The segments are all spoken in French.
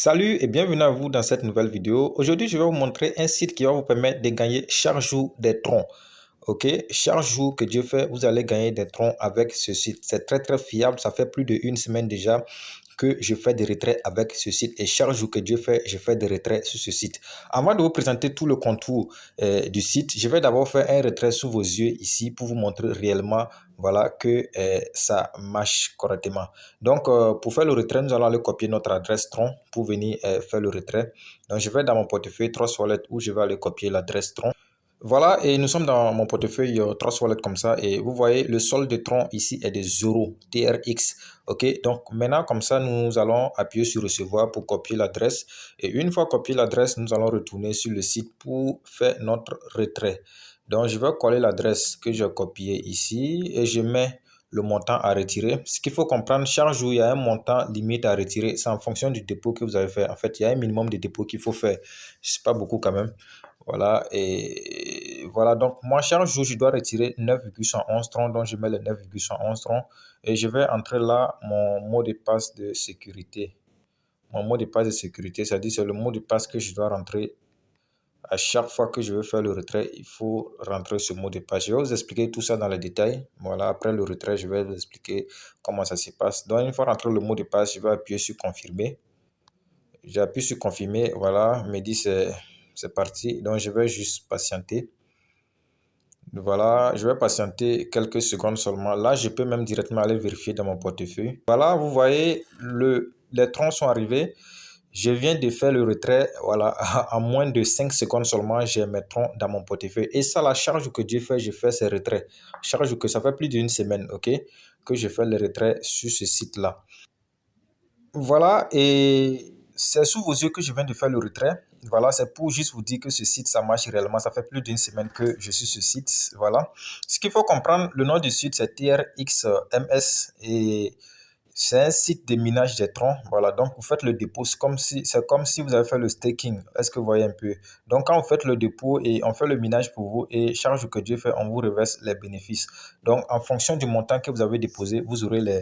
Salut et bienvenue à vous dans cette nouvelle vidéo. Aujourd'hui, je vais vous montrer un site qui va vous permettre de gagner chaque jour des troncs. Ok, chaque jour que Dieu fait, vous allez gagner des troncs avec ce site. C'est très fiable. Ça fait plus d'une semaine déjà que je fais des retraits avec ce site. Et chaque jour que Dieu fait, je fais des retraits sur ce site. Avant de vous présenter tout le contour du site, je vais d'abord faire un retrait sous vos yeux ici pour vous montrer réellement voilà, que ça marche correctement. Donc, pour faire le retrait, nous allons aller copier notre adresse tronc pour venir faire le retrait. Donc, je vais dans mon portefeuille Trust Wallet où je vais aller copier l'adresse tronc. Voilà, et nous sommes dans mon portefeuille Trust Wallet comme ça. Et vous voyez, le solde de tronc ici est de 0, TRX. OK, donc maintenant, comme ça, nous allons appuyer sur recevoir pour copier l'adresse. Et une fois copié l'adresse, nous allons retourner sur le site pour faire notre retrait. Donc, je vais coller l'adresse que j'ai copiée ici et je mets le montant à retirer. Ce qu'il faut comprendre, chaque jour, il y a un montant limite à retirer. C'est en fonction du dépôt que vous avez fait. En fait, il y a un minimum de dépôt qu'il faut faire. C'est pas beaucoup quand même. Voilà, et voilà, donc moi, chaque jour, je dois retirer 9,111 troncs, donc je mets les 9,111 troncs et je vais entrer là mon mot de passe de sécurité. Mon mot de passe de sécurité, c'est-à-dire c'est le mot de passe que je dois rentrer à chaque fois que je veux faire le retrait. Il faut rentrer ce mot de passe. Je vais vous expliquer tout ça dans les détails. Voilà, après le retrait, je vais vous expliquer comment ça se passe. Donc, une fois rentré le mot de passe, je vais appuyer sur confirmer. J'appuie sur confirmer, voilà, me dit c'est parti. Donc, je vais juste patienter. Voilà, je vais patienter quelques secondes seulement. Là, je peux même directement aller vérifier dans mon portefeuille. Voilà, vous voyez, les troncs sont arrivés. Je viens de faire le retrait, voilà, en moins de 5 secondes seulement, j'ai mes troncs dans mon portefeuille. Et ça, la charge que Dieu fait, je fais ces retraits. Charge que ça fait plus d'une semaine, ok, que je fais le retrait sur ce site-là. Voilà, et c'est sous vos yeux que je viens de faire le retrait. Voilà, c'est pour juste vous dire que ce site, ça marche réellement. Ça fait plus d'une semaine que je suis sur ce site. Voilà. Ce qu'il faut comprendre, le nom du site, c'est TRXMS et c'est un site de minage des troncs. Voilà, donc vous faites le dépôt. C'est comme si vous avez fait le staking. Est-ce que vous voyez un peu? Donc, quand vous faites le dépôt et on fait le minage pour vous et charge que Dieu fait, on vous reverse les bénéfices. Donc, en fonction du montant que vous avez déposé, vous aurez les.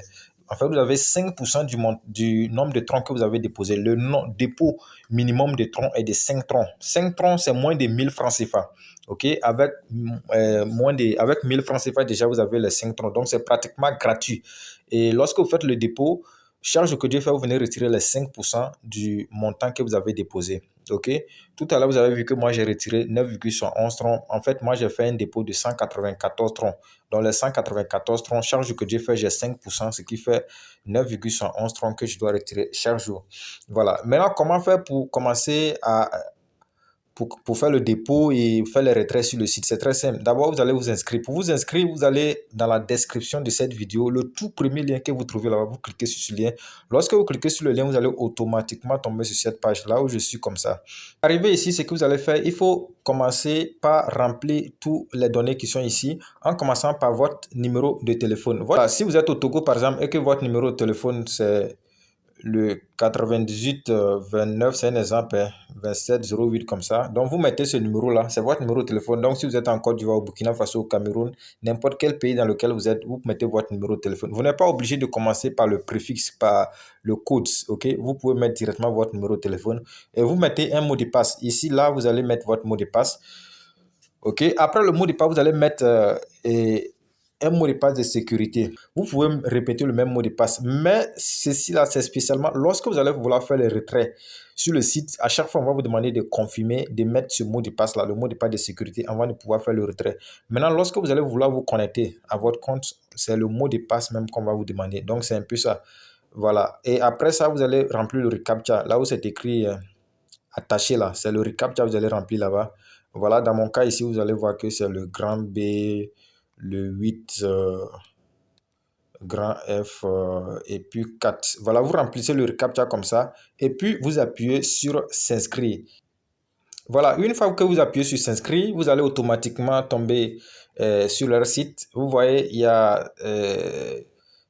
En fait, vous avez 5% du nombre de troncs que vous avez déposé. Le dépôt minimum de troncs est de 5 troncs. 5 troncs, c'est moins de 1000 francs CFA. OK? Avec 1000 francs CFA, déjà, vous avez les 5 troncs. Donc, c'est pratiquement gratuit. Et lorsque vous faites le dépôt, charge que Dieu fait, vous venez retirer les 5% du montant que vous avez déposé. OK? Tout à l'heure, vous avez vu que moi, j'ai retiré 9,11 troncs. En fait, moi, j'ai fait un dépôt de 194 troncs. Dans les 194 troncs, charge que Dieu fait, j'ai 5%, ce qui fait 9,11 troncs que je dois retirer chaque jour. Voilà. Maintenant, comment faire pour commencer pour faire le dépôt et faire les retraits sur le site? C'est très simple. D'abord, vous allez vous inscrire. Pour vous inscrire, vous allez dans la description de cette vidéo, le tout premier lien que vous trouvez là-bas, vous cliquez sur ce lien. Lorsque vous cliquez sur le lien, vous allez automatiquement tomber sur cette page là où je suis comme ça. Arrivé ici, ce que vous allez faire, il faut commencer par remplir toutes les données qui sont ici en commençant par votre numéro de téléphone. Voilà, si vous êtes au Togo par exemple et que votre numéro de téléphone c'est le 98 29, c'est un exemple, hein, 27 08 comme ça. Donc, vous mettez ce numéro-là, c'est votre numéro de téléphone. Donc, si vous êtes en Côte d'Ivoire, au Burkina Faso, au Cameroun, n'importe quel pays dans lequel vous êtes, vous mettez votre numéro de téléphone. Vous n'êtes pas obligé de commencer par le préfixe, par le code, ok? Vous pouvez mettre directement votre numéro de téléphone et vous mettez un mot de passe. Ici, là, vous allez mettre votre mot de passe. Ok, après le mot de passe, vous allez mettre un mot de passe de sécurité. Vous pouvez répéter le même mot de passe, mais ceci là, c'est spécialement lorsque vous allez vouloir faire le retrait sur le site. À chaque fois, on va vous demander de confirmer, de mettre ce mot de passe là, le mot de passe de sécurité, avant de pouvoir faire le retrait. Maintenant, lorsque vous allez vouloir vous connecter à votre compte, c'est le mot de passe même qu'on va vous demander. Donc, c'est un peu ça. Voilà. Et après ça, vous allez remplir le reCAPTCHA. Là où c'est écrit attaché là, c'est le reCAPTCHA que vous allez remplir là-bas. Voilà, dans mon cas ici, vous allez voir que c'est le grand B, le 8, grand F et puis 4. Voilà, vous remplissez le reCAPTCHA comme ça et puis vous appuyez sur s'inscrire. Voilà, une fois que vous appuyez sur s'inscrire, vous allez automatiquement tomber sur leur site. Vous voyez, il y a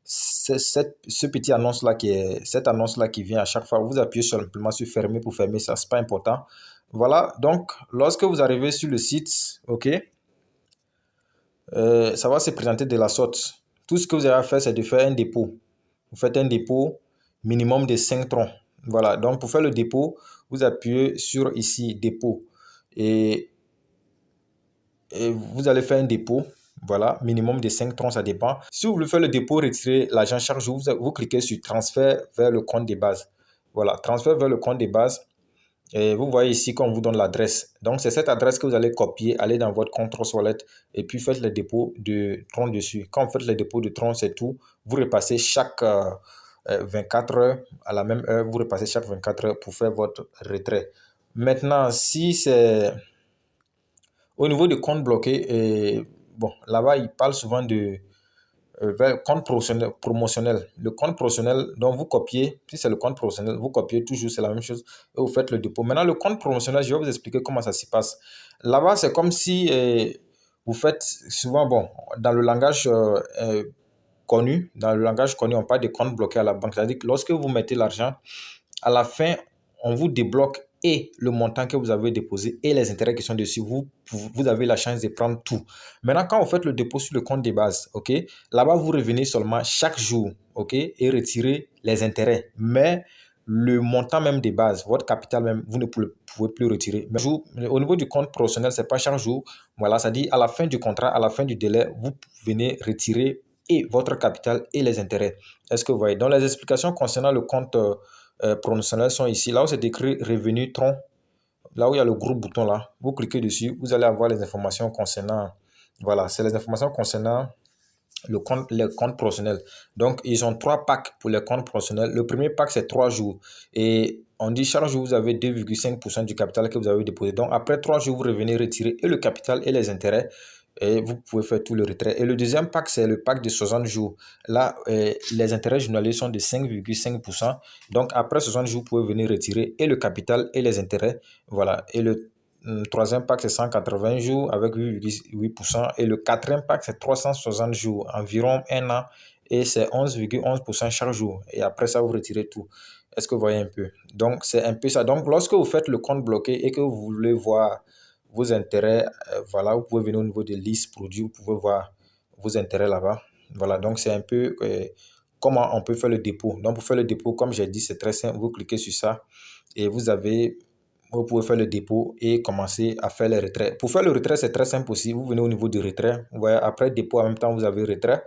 ce petit annonce-là cette annonce-là qui vient à chaque fois. Vous appuyez simplement sur fermer pour fermer ça, c'est pas important. Voilà, donc lorsque vous arrivez sur le site, ok, ça va se présenter de la sorte. Tout ce que vous avez à faire, c'est de faire un dépôt. Vous faites un dépôt minimum de 5 troncs. Voilà, donc pour faire le dépôt, vous appuyez sur ici, dépôt. Et, et vous allez faire un dépôt. Voilà, minimum de 5 troncs, ça dépend. Si vous voulez faire le dépôt, retirer l'argent chaque jour, vous cliquez sur transfert vers le compte de base. Voilà, transfert vers le compte de base. Et vous voyez ici qu'on vous donne l'adresse. Donc, c'est cette adresse que vous allez copier, aller dans votre compte Trust et puis faites le dépôt de tronc dessus. Quand vous faites le dépôt de tronc, c'est tout. Vous repassez chaque 24 heures, à la même heure, vous repassez chaque 24 heures pour faire votre retrait. Maintenant, si c'est au niveau du compte bloqué, bon, là-bas, il parle souvent de vers compte promotionnel. Le compte promotionnel, donc vous copiez, si c'est le compte promotionnel, vous copiez toujours, c'est la même chose, et vous faites le dépôt. Maintenant, le compte promotionnel, je vais vous expliquer comment ça se passe. Là-bas, c'est comme si vous faites souvent, bon, dans le langage connu, on parle de compte bloqué à la banque. C'est-à-dire que lorsque vous mettez l'argent, à la fin, on vous débloque et le montant que vous avez déposé et les intérêts qui sont dessus. Vous avez la chance de prendre tout. Maintenant, quand vous faites le dépôt sur le compte de base, ok, là-bas, vous revenez seulement chaque jour, ok, et retirez les intérêts. Mais le montant même de base, votre capital même, vous ne pouvez plus retirer. Mais au niveau du compte professionnel, c'est pas chaque jour. Voilà, ça dit à la fin du contrat, à la fin du délai, vous venez retirer et votre capital et les intérêts. Est-ce que vous voyez? Donc, les explications concernant le compte promotionnels sont ici. Là où c'est écrit revenu tronc, là où il y a le gros bouton là, vous cliquez dessus, vous allez avoir les informations concernant, voilà, c'est les informations concernant les comptes professionnels. Donc, ils ont 3 packs pour les comptes professionnels. Le premier pack, c'est 3 jours. Et on dit chaque jour, vous avez 2,5% du capital que vous avez déposé. Donc, après 3 jours, vous revenez retirer et le capital et les intérêts. Et vous pouvez faire tout le retrait. Et le deuxième pack, c'est le pack de 60 jours. Là, les intérêts journaliers sont de 5,5%. Donc, après 60 jours, vous pouvez venir retirer et le capital et les intérêts. Voilà. Et le troisième pack, c'est 180 jours avec 8,8%. Et le quatrième pack, c'est 360 jours, environ un an. Et c'est 11,11% chaque jour. Et après ça, vous retirez tout. Est-ce que vous voyez un peu? Donc, c'est un peu ça. Donc, lorsque vous faites le compte bloqué et que vous voulez voir vos intérêts, voilà, vous pouvez venir au niveau de liste produits, vous pouvez voir vos intérêts là-bas. Voilà, donc c'est un peu comment on peut faire le dépôt. Donc, pour faire le dépôt, comme j'ai dit, c'est très simple. Vous cliquez sur ça et vous pouvez faire le dépôt et commencer à faire les retraits. Pour faire le retrait, c'est très simple aussi. Vous venez au niveau du retrait. Vous voyez, après dépôt, en même temps, vous avez retrait.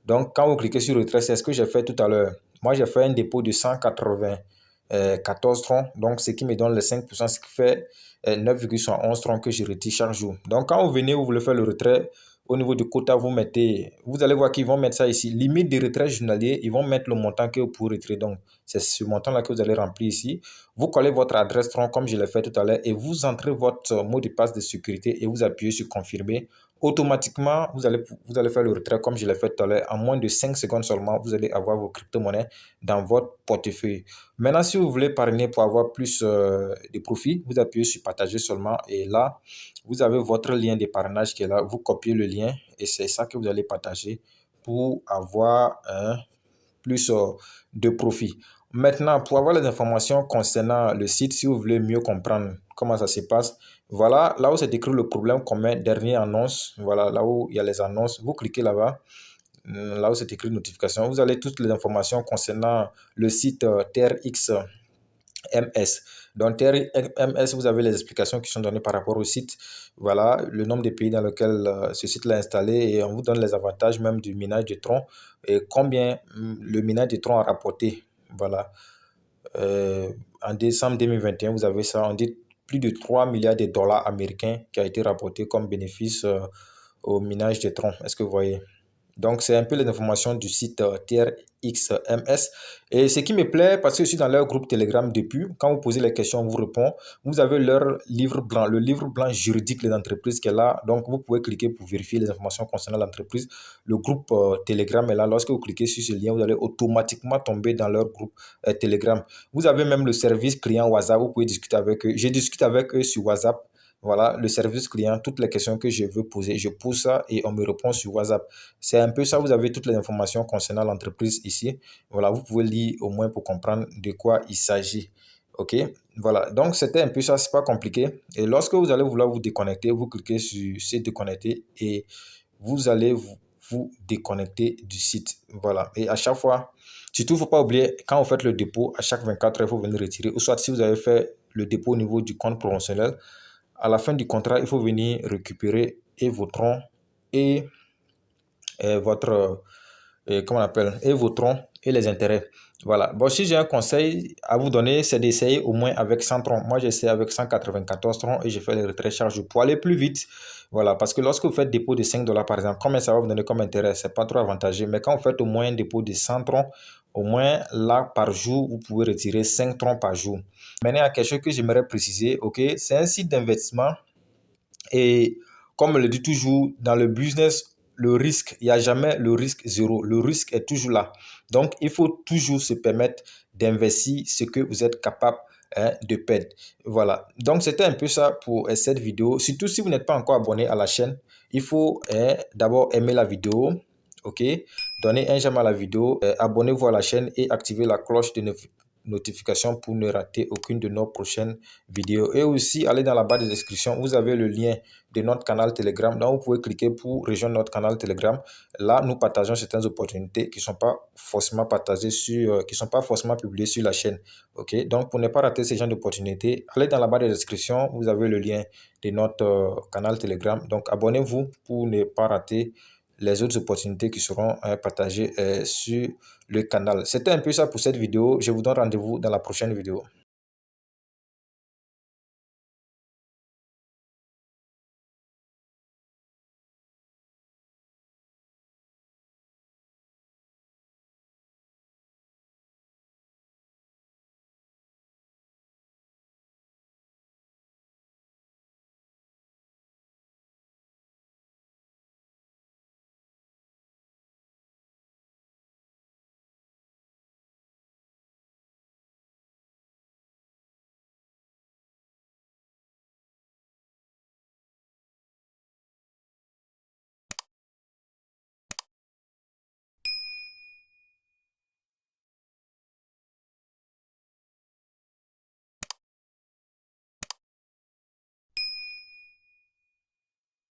Donc, quand vous cliquez sur retrait, c'est ce que j'ai fait tout à l'heure. Moi, j'ai fait un dépôt de 194 troncs. Donc, ce qui me donne les 5%, ce qui fait 9,11 troncs que je retire chaque jour. Donc, quand vous venez, vous voulez faire le retrait, au niveau du quota, vous allez voir qu'ils vont mettre ça ici. Limite de retrait journalier, ils vont mettre le montant que vous pouvez retirer. Donc, c'est ce montant-là que vous allez remplir ici. Vous collez votre adresse tronc comme je l'ai fait tout à l'heure et vous entrez votre mot de passe de sécurité et vous appuyez sur confirmer. Automatiquement, vous allez faire le retrait comme je l'ai fait tout à l'heure. En moins de 5 secondes seulement, vous allez avoir vos crypto-monnaies dans votre portefeuille. Maintenant, si vous voulez parrainer pour avoir plus de profit, vous appuyez sur partager seulement et là, vous avez votre lien de parrainage qui est là. Vous copiez le lien et c'est ça que vous allez partager pour avoir plus de profit. Maintenant, pour avoir les informations concernant le site, si vous voulez mieux comprendre comment ça se passe, voilà, là où c'est écrit le problème commun, dernière annonce, voilà, là où il y a les annonces, vous cliquez là-bas, là où c'est écrit notification, vous avez toutes les informations concernant le site TRX MS. Donc, TRMS, vous avez les explications qui sont données par rapport au site. Voilà, le nombre de pays dans lesquels ce site est installé et on vous donne les avantages même du minage de tronc et combien le minage de tronc a rapporté. Voilà. En décembre 2021, vous avez ça, on dit plus de 3 milliards de dollars américains qui a été rapporté comme bénéfice au minage de tronc. Est-ce que vous voyez? Donc, c'est un peu les informations du site TRXMS. Et ce qui me plaît, parce que je suis dans leur groupe Telegram depuis, quand vous posez les questions, on vous répond. Vous avez leur livre blanc, le livre blanc juridique des entreprises qui est là. Donc, vous pouvez cliquer pour vérifier les informations concernant l'entreprise. Le groupe Telegram est là. Lorsque vous cliquez sur ce lien, vous allez automatiquement tomber dans leur groupe Telegram. Vous avez même le service client WhatsApp. Vous pouvez discuter avec eux. Je discute avec eux sur WhatsApp. Voilà, le service client, toutes les questions que je veux poser, je pose ça et on me répond sur WhatsApp. C'est un peu ça, vous avez toutes les informations concernant l'entreprise ici. Voilà, vous pouvez lire au moins pour comprendre de quoi il s'agit. OK? Voilà, donc c'était un peu ça, c'est pas compliqué. Et lorsque vous allez vouloir vous déconnecter, vous cliquez sur se déconnecter et vous allez vous déconnecter du site. Voilà. Et à chaque fois, surtout, il ne faut pas oublier, quand vous faites le dépôt, à chaque 24 heures, il faut venir retirer. Ou soit, si vous avez fait le dépôt au niveau du compte promotionnel, à la fin du contrat, il faut venir récupérer et vos troncs et votre, comment on appelle, et vos troncs et les intérêts. Voilà. Bon, si j'ai un conseil à vous donner, c'est d'essayer au moins avec 100 troncs. Moi, j'ai essayé avec 194 troncs et j'ai fait les retraits charge pour aller plus vite. Voilà. Parce que lorsque vous faites dépôt de 5 dollars, par exemple, combien ça va vous donner comme intérêt? C'est pas trop avantageux. Mais quand vous faites au moins un dépôt de 100 troncs, au moins là, par jour, vous pouvez retirer 5 troncs par jour. Maintenant, il y a quelque chose que j'aimerais préciser. OK? C'est un site d'investissement et comme on le dit toujours, dans le business, le risque, il n'y a jamais le risque zéro. Le risque est toujours là. Donc, il faut toujours se permettre d'investir ce que vous êtes capable de perdre. Voilà. Donc, c'était un peu ça pour cette vidéo. Surtout si vous n'êtes pas encore abonné à la chaîne, il faut d'abord aimer la vidéo. OK? Donnez un j'aime à la vidéo, abonnez-vous à la chaîne et activez la cloche de notification pour ne rater aucune de nos prochaines vidéos. Et aussi, allez dans la barre de description, vous avez le lien de notre canal Telegram. Donc, vous pouvez cliquer pour rejoindre notre canal Telegram. Là, nous partageons certaines opportunités qui ne sont pas forcément partagées qui sont pas forcément publiées sur la chaîne. OK? Donc, pour ne pas rater ce genre d'opportunités, allez dans la barre de description, vous avez le lien de notre canal Telegram. Donc, abonnez-vous pour ne pas rater les autres opportunités qui seront partagées sur le canal. C'était un peu ça pour cette vidéo. Je vous donne rendez-vous dans la prochaine vidéo.